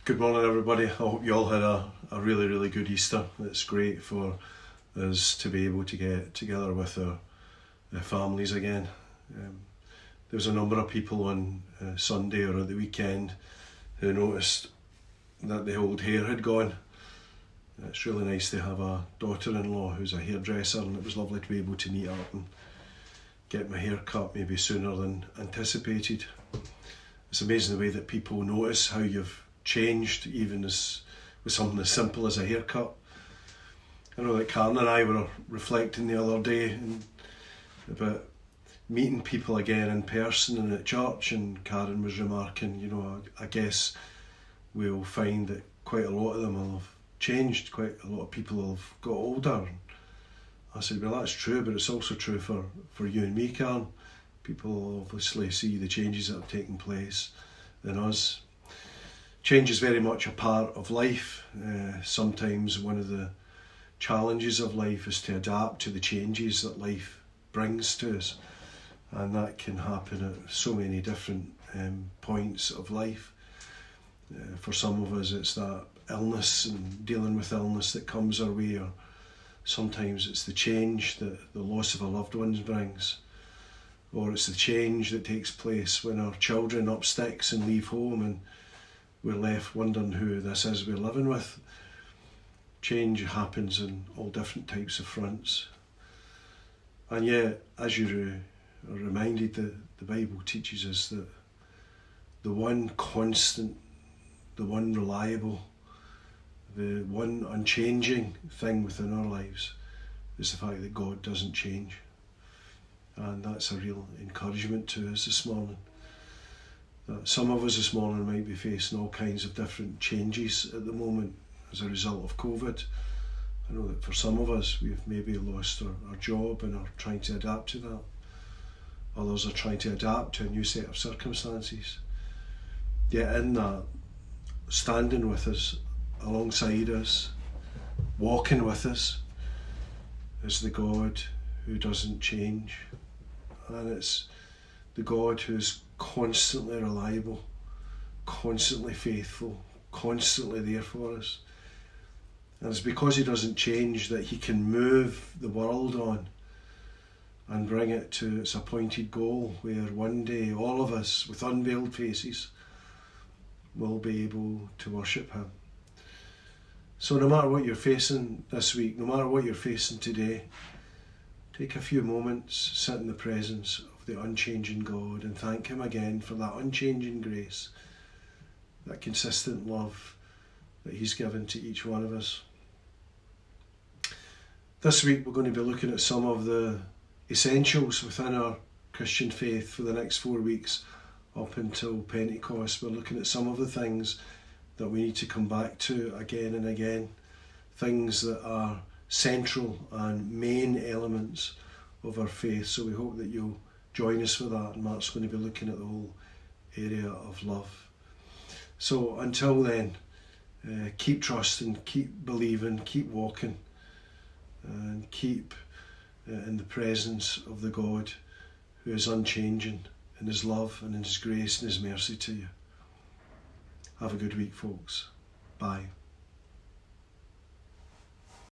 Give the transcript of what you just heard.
Good morning, everybody. I hope you all had a really good Easter. It's great for us to be able to get together with our families again. There was a number of people on Sunday or at the weekend who noticed that the old hair had gone. It's really nice to have a daughter-in-law who's a hairdresser, and it was lovely to be able to meet up and get my hair cut maybe sooner than anticipated. It's amazing the way that people notice how you've changed, even with something as simple as a haircut. I know that Karen and I were reflecting the other day about meeting people again in person and at church, and Karen was remarking, I guess we'll find that quite a lot of them will have changed, quite a lot of people have got older. I said, well, that's true, but it's also true for you and me, Karen. People obviously see the changes that have taken place in us. Change is very much a part of life. Sometimes one of the challenges of life is to adapt to the changes that life brings to us, and that can happen at so many different points of life. For some of us it's that illness and dealing with illness that comes our way, or sometimes it's the change that the loss of a loved one brings, or it's the change that takes place when our children up sticks and leave home and we're left wondering who this is we're living with. Change happens in all different types of fronts. And yet, as you are reminded, the Bible teaches us that the one constant, the one reliable, the one unchanging thing within our lives is the fact that God doesn't change. And that's a real encouragement to us this morning. Some of us this morning might be facing all kinds of different changes at the moment as a result of COVID. I know that for some of us we've maybe lost our job and are trying to adapt to that. Others are trying to adapt to a new set of circumstances. Yet in that, standing with us, alongside us, walking with us, is the God who doesn't change. And it's the God who's constantly reliable, constantly faithful, constantly there for us. And it's because he doesn't change that he can move the world on and bring it to its appointed goal, where one day all of us with unveiled faces will be able to worship him. So no matter what you're facing this week, no matter what you're facing today, take a few moments, sit in the presence of the unchanging God and thank him again for that unchanging grace, that consistent love that he's given to each one of us. This week we're going to be looking at some of the essentials within our Christian faith for the next 4 weeks up until Pentecost. We're looking at some of the things that we need to come back to again and again, things that are central and main elements of our faith. So we hope that you'll join us for that, and Mark's going to be looking at the whole area of love. So until then, keep trusting, keep believing, keep walking, and keep in the presence of the God who is unchanging in his love and in his grace and his mercy to you. Have a good week, folks. Bye.